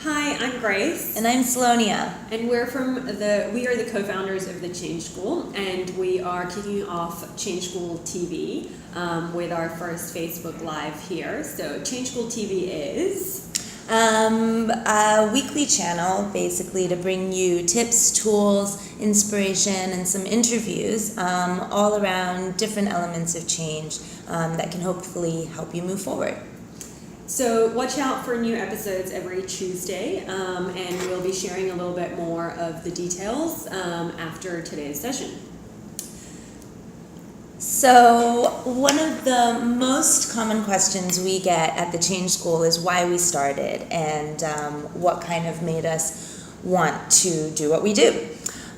Hi, I'm Grace. And I'm Salonia. And we are the co-founders of the Change School, and we are kicking off Change School TV with our first Facebook Live here. So Change School TV is a weekly channel basically to bring you tips, tools, inspiration, and some interviews all around different elements of change that can hopefully help you move forward. So watch out for new episodes every Tuesday, and we'll be sharing a little bit more of the details after today's session. So one of the most common questions we get at the Change School is why we started and what kind of made us want to do what we do.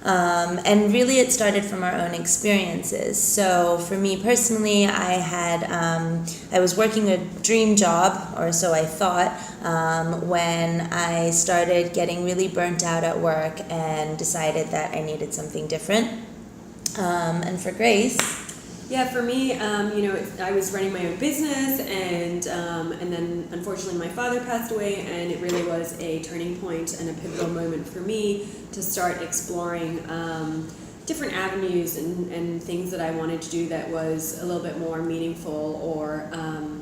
And really it started from our own experiences. So for me personally, I was working a dream job, or so I thought, when I started getting really burnt out at work and decided that I needed something different. And for Grace? Yeah, for me, I was running my own business, and then unfortunately my father passed away, and it really was a turning point and a pivotal moment for me to start exploring different avenues and things that I wanted to do that was a little bit more meaningful or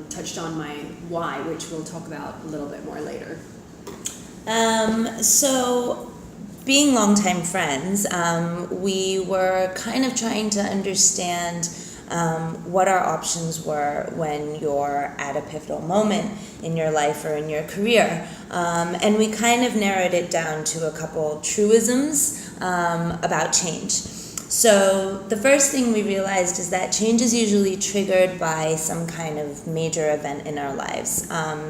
touched on my why, which we'll talk about a little bit more later. So being longtime friends, we were kind of trying to understand what our options were when you're at a pivotal moment in your life or in your career. And we kind of narrowed it down to a couple truisms about change. So the first thing we realized is that change is usually triggered by some kind of major event in our lives.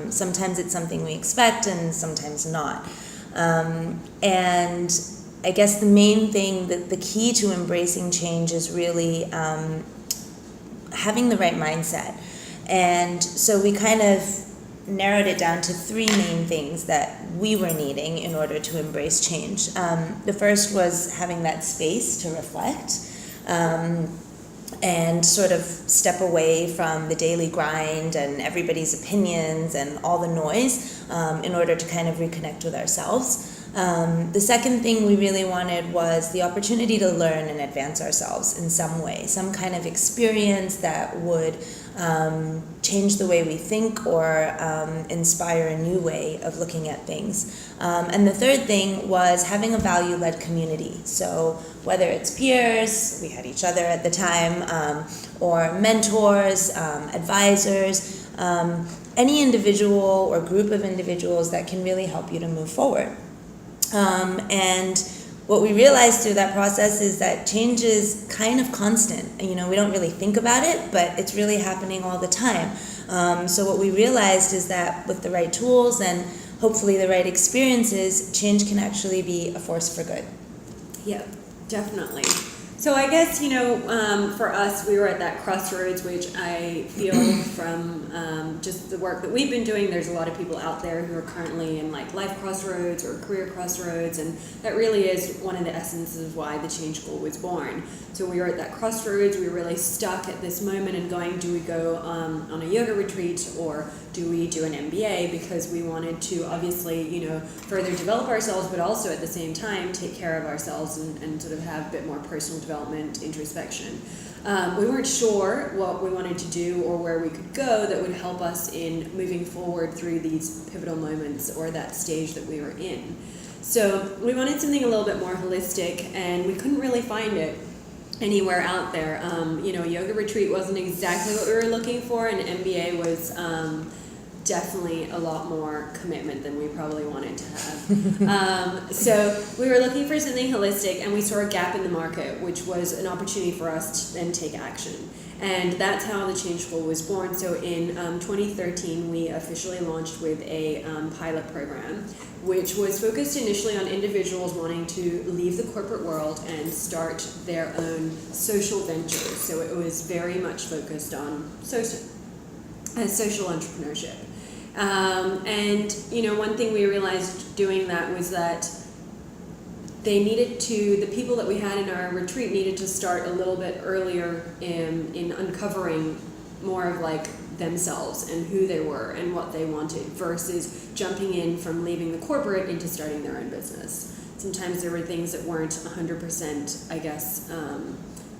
Sometimes it's something we expect and sometimes not. And I guess the main thing, the key to embracing change is really having the right mindset. And so we kind of narrowed it down to three main things that we were needing in order to embrace change. The first was having that space to reflect and sort of step away from the daily grind and everybody's opinions and all the noise in order to kind of reconnect with ourselves. The second thing we really wanted was the opportunity to learn and advance ourselves in some way, some kind of experience that would change the way we think or inspire a new way of looking at things. And the third thing was having a value-led community. So whether it's peers, we had each other at the time, or mentors, advisors, any individual or group of individuals that can really help you to move forward. And what we realized through that process is that change is kind of constant. We don't really think about it, but it's really happening all the time. So what we realized is that with the right tools and hopefully the right experiences, change can actually be a force for good. Yeah, definitely. So I guess, for us, we were at that crossroads, which I feel from just the work that we've been doing, there's a lot of people out there who are currently in like life crossroads or career crossroads, and that really is one of the essences of why the Change School was born. So we were at that crossroads, we were really stuck at this moment and going, do we go on a yoga retreat or do we do an MBA? Because we wanted to obviously, further develop ourselves, but also at the same time take care of ourselves and sort of have a bit more personal development, introspection. We weren't sure what we wanted to do or where we could go that would help us in moving forward through these pivotal moments or that stage that we were in. So we wanted something a little bit more holistic, and we couldn't really find it anywhere out there. A yoga retreat wasn't exactly what we were looking for, and MBA was definitely a lot more commitment than we probably wanted to have. So we were looking for something holistic, and we saw a gap in the market, which was an opportunity for us to then take action. And that's how the Change School was born. So in 2013, we officially launched with a pilot program, which was focused initially on individuals wanting to leave the corporate world and start their own social ventures. So it was very much focused on social entrepreneurship. One thing we realized doing that was that the people that we had in our retreat needed to start a little bit earlier in uncovering more of like themselves and who they were and what they wanted versus jumping in from leaving the corporate into starting their own business. Sometimes there were things that weren't 100%, I guess,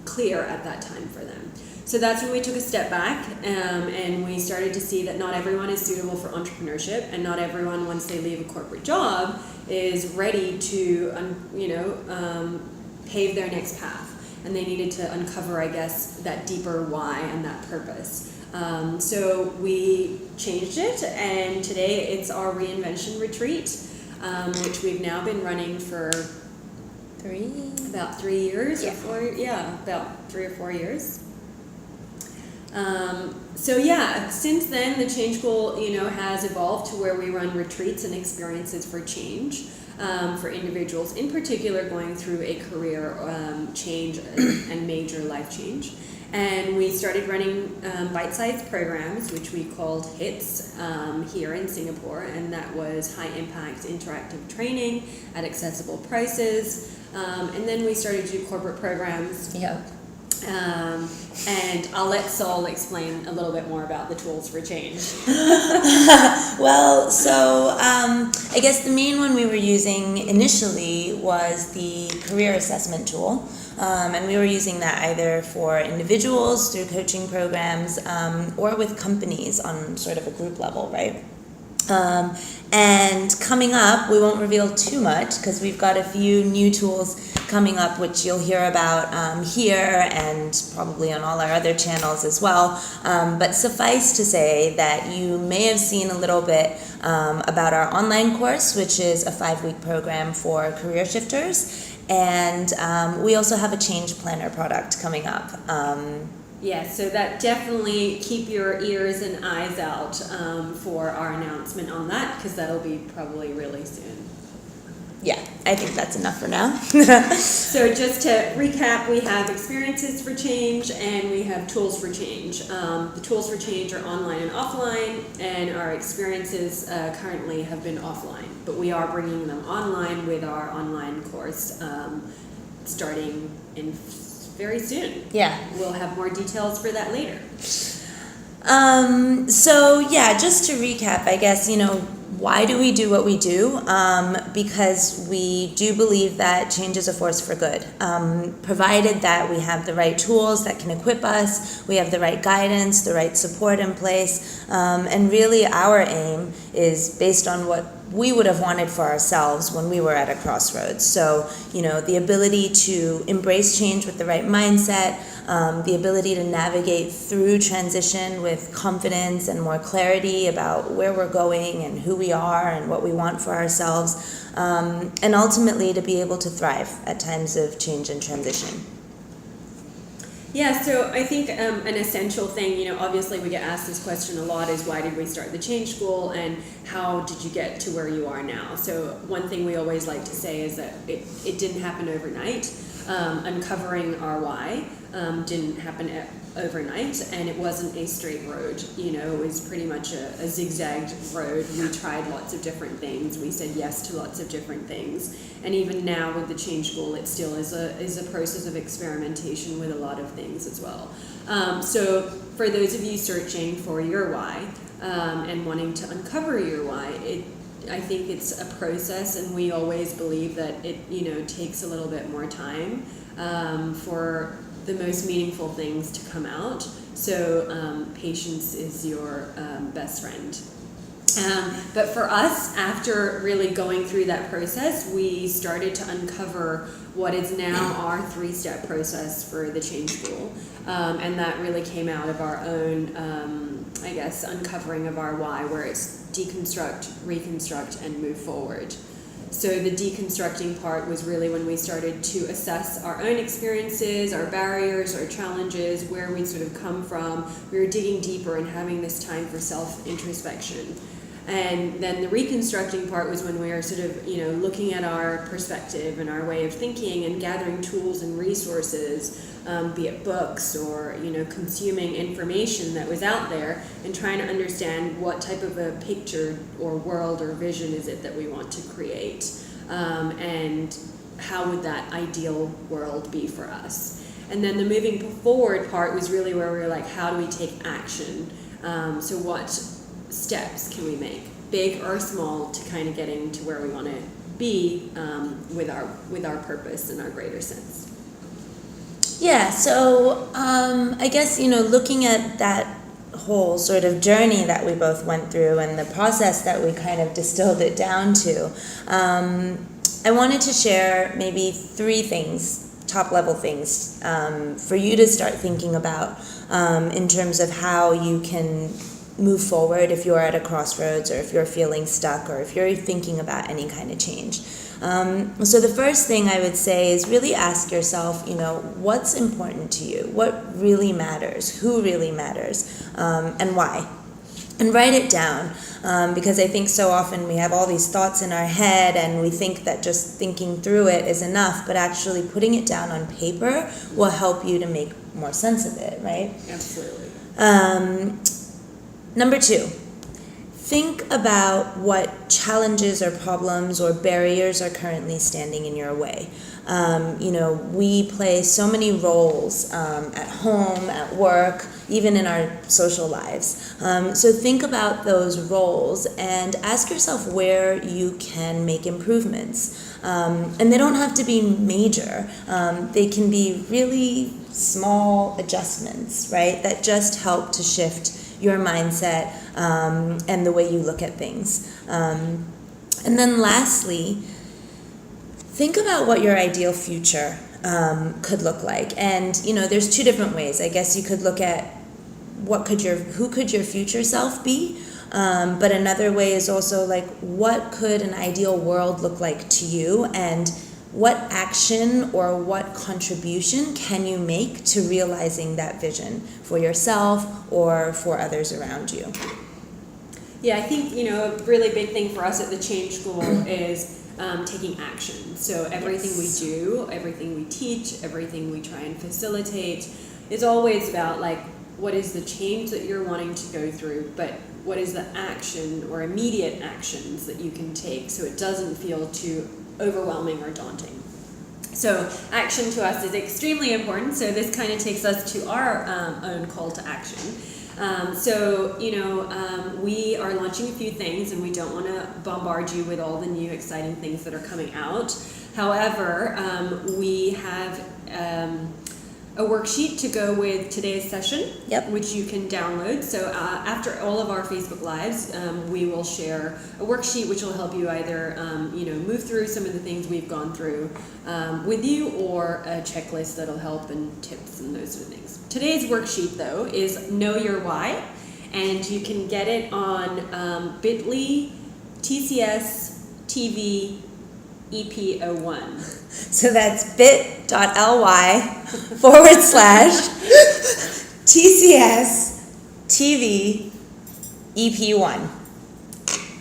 clear at that time for them. So that's when we took a step back, and we started to see that not everyone is suitable for entrepreneurship, and not everyone, once they leave a corporate job, is ready to, pave their next path. And they needed to uncover, I guess, that deeper why and that purpose. So we changed it, and today it's our reinvention retreat, which we've now been running for about 3 years. Yeah. About 3 or 4 years. Since then the Change School, has evolved to where we run retreats and experiences for change, for individuals in particular going through a career change and major life change. And we started running bite-sized programs, which we called HITS, here in Singapore, and that was high-impact interactive training at accessible prices. And then we started to do corporate programs. Yeah. And I'll let Saul explain a little bit more about the tools for change. Well, so I guess the main one we were using initially was the career assessment tool. And we were using that either for individuals through coaching programs or with companies on sort of a group level, right? And coming up, we won't reveal too much because we've got a few new tools coming up which you'll hear about here and probably on all our other channels as well. But suffice to say that you may have seen a little bit about our online course, which is a 5-week program for career shifters. And we also have a change planner product coming up. So that definitely keep your ears and eyes out for our announcement on that, because that'll be probably really soon. Yeah, I think that's enough for now. So just to recap, we have experiences for change and we have tools for change. The tools for change are online and offline, and our experiences currently have been offline, but we are bringing them online with our online course starting in very soon. Yeah. We'll have more details for that later. Just to recap, I guess, why do we do what we do? Because we do believe that change is a force for good. Provided that we have the right tools that can equip us, we have the right guidance, the right support in place, and really our aim is based on what we would have wanted for ourselves when we were at a crossroads. So, the ability to embrace change with the right mindset, the ability to navigate through transition with confidence and more clarity about where we're going and who we are and what we want for ourselves, and ultimately to be able to thrive at times of change and transition. Yeah, so I think an essential thing, obviously we get asked this question a lot, is why did we start the Change School and how did you get to where you are now? So one thing we always like to say is that it didn't happen overnight. Uncovering our why didn't happen overnight, and it wasn't a straight road. It was pretty much a zigzagged road. We tried lots of different things. We said yes to lots of different things, and even now with the Change School, it still is a process of experimentation with a lot of things as well. So for those of you searching for your why and wanting to uncover your why, I think it's a process, and we always believe that it takes a little bit more time for the most meaningful things to come out. So patience is your best friend. But for us, after really going through that process, we started to uncover what is now our 3-step process for the Change School. And that really came out of our own, uncovering of our why, where it's deconstruct, reconstruct, and move forward. So the deconstructing part was really when we started to assess our own experiences, our barriers, our challenges, where we sort of come from. We were digging deeper and having this time for self-introspection. And then the reconstructing part was when we were sort of, looking at our perspective and our way of thinking and gathering tools and resources, be it books or, consuming information that was out there and trying to understand what type of a picture or world or vision is it that we want to create, and how would that ideal world be for us. And then the moving forward part was really where we were like, how do we take action? So what steps can we make, big or small, to kind of getting to where we want to be with our purpose and our greater sense? Yeah, so I guess, looking at that whole sort of journey that we both went through and the process that we kind of distilled it down to, I wanted to share maybe 3 things, top level things, for you to start thinking about in terms of how you can move forward if you're at a crossroads, or if you're feeling stuck, or if you're thinking about any kind of change. So the first thing I would say is really ask yourself, what's important to you? What really matters? Who really matters? And why? And write it down, because I think so often we have all these thoughts in our head and we think that just thinking through it is enough, but actually putting it down on paper will help you to make more sense of it, right? Absolutely. Number 2, think about what challenges or problems or barriers are currently standing in your way. We play so many roles at home, at work, even in our social lives. So think about those roles and ask yourself where you can make improvements. And they don't have to be major. They can be really small adjustments, right, that just help to shift your mindset and the way you look at things. And then lastly, think about what your ideal future could look like. And, there's 2 different ways. I guess you could look at who could your future self be? But another way is also like, what could an ideal world look like to you? And what action or what contribution can you make to realizing that vision for yourself or for others around you? Yeah, I think, a really big thing for us at the Change School is taking action. So everything we do, everything we teach, everything we try and facilitate is always about what is the change that you're wanting to go through, but what is the action or immediate actions that you can take so it doesn't feel too overwhelming or daunting. So action to us is extremely important. So this kind of takes us to our own call to action. We are launching a few things, and we don't want to bombard you with all the new exciting things that are coming out. However, we have a worksheet to go with today's session, which you can download. So after all of our Facebook Lives, we will share a worksheet which will help you either move through some of the things we've gone through with you, or a checklist that'll help, and tips and those sort of things. Today's worksheet, though, is Know Your Why, and you can get it on bit.ly TCS TV EP01. So that's bit.ly/TCS TV EP1.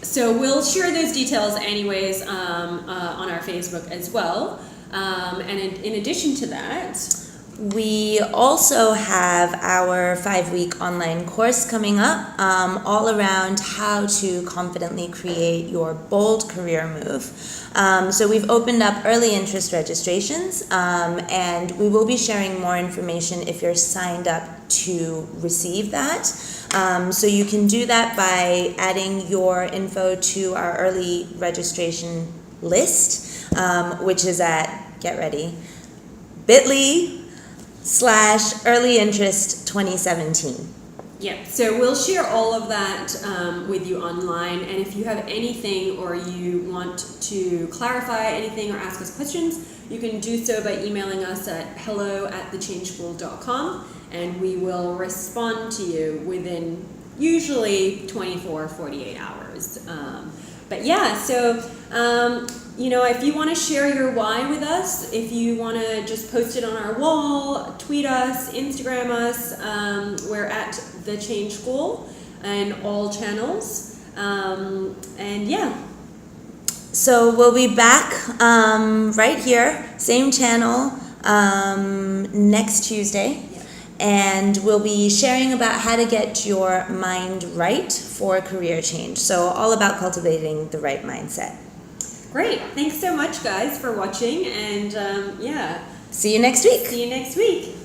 So we'll share those details anyways on our Facebook as well. And in addition to that, we also have our 5-week online course coming up, all around how to confidently create your bold career move. So we've opened up early interest registrations, and we will be sharing more information if you're signed up to receive that. So you can do that by adding your info to our early registration list, which is at, get ready, bit.ly/earlyinterest2017. Yeah, so we'll share all of that with you online, and if you have anything or you want to clarify anything or ask us questions, you can do so by emailing us at hello@thechangeschool.com, and we will respond to you within usually 24-48 hours. But yeah, so if you want to share your why with us, if you want to just post it on our wall, tweet us, Instagram us, we're at The Change School and all channels. So we'll be back right here, same channel, next Tuesday. And we'll be sharing about how to get your mind right for career change. So all about cultivating the right mindset. Great. Thanks so much, guys, for watching. And See you next week. See you next week.